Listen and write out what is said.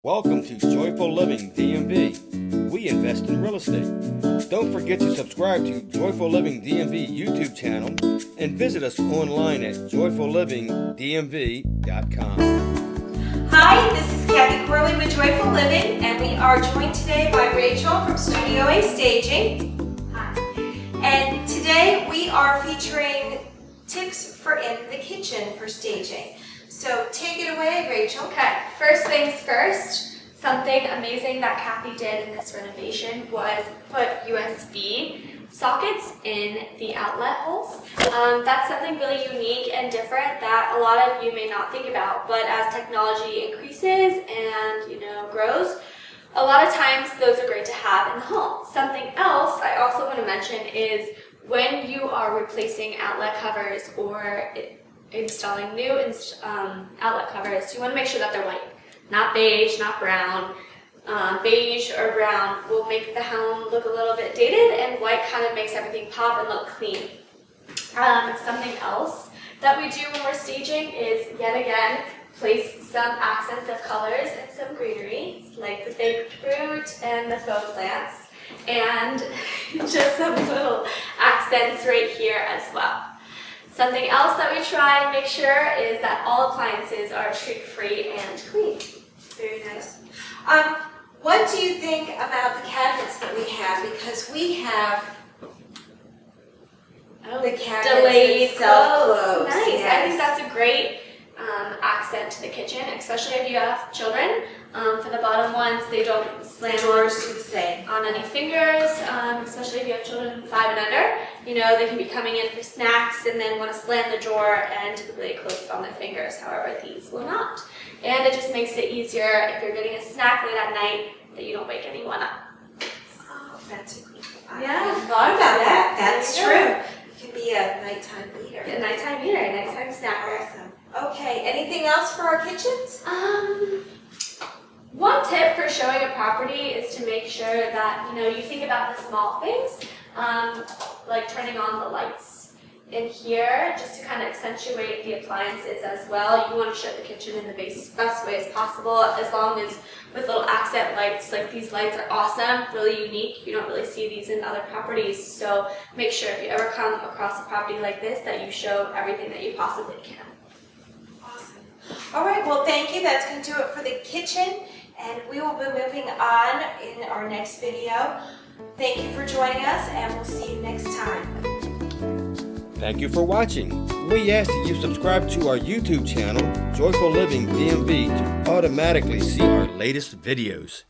Welcome to Joyful Living DMV. We invest in real estate. Don't forget to subscribe to Joyful Living DMV YouTube channel and visit us online at JoyfulLivingDMV.com. Hi, this is Kathy Corley with Joyful Living, and we are joined today by Rachel from Studio A Staging. Hi. And today we are featuring tips for in the kitchen for staging. So take it away, Rachel. Okay, first things first, something amazing that Kathy did in this renovation was put USB sockets in the outlet holes. That's something really unique and different that a lot of you may not think about, but as technology increases and grows, a lot of times those are great to have in the home. Something else I also want to mention is when you are replacing outlet covers or installing new outlet covers, you want to make sure that they're white, not beige, not brown. Beige or brown will make the home look a little bit dated, and white kind of makes everything pop and look clean. Something else that we do when we're staging is, yet again, place some accents of colors and some greenery, like the baked fruit and the faux plants, and just some little accents right here as well. Something else that we try and make sure is that all appliances are tree-free and clean. Very nice. What do you think about the cabinets that we have? Because we have the cabinets delayed that self-close. Nice. Yes. I think that's a great accent to the kitchen, especially if you have children. For the bottom ones, they don't slam Doors do the same. on any fingers, especially if you have children 5 and under. They can be coming in for snacks and then want to slam the drawer and typically it closes on their fingers. However, these will not. And it just makes it easier if you're getting a snack late at night that you don't wake anyone up. Oh, that's a good one. I Yeah. hadn't thought about that. Yeah. That's true. It can be a nighttime eater. A nighttime eater, a nighttime snacker. Awesome. Okay, anything else for our kitchens? One tip for showing a property is to make sure that you think about the small things, like turning on the lights in here, just to kind of accentuate the appliances as well. You want to show the kitchen in the best way as possible, as long as with little accent lights. Like these lights are awesome, really unique. You don't really see these in other properties, so make sure if you ever come across a property like this that you show everything that you possibly can. Awesome. All right, well, thank you. That's going to do it for the kitchen, and we will be moving on in our next video. Thank you for joining us, and we'll see you next time. Thank you for watching. We ask that you subscribe to our YouTube channel, Joyful Living DMV, to automatically see our latest videos.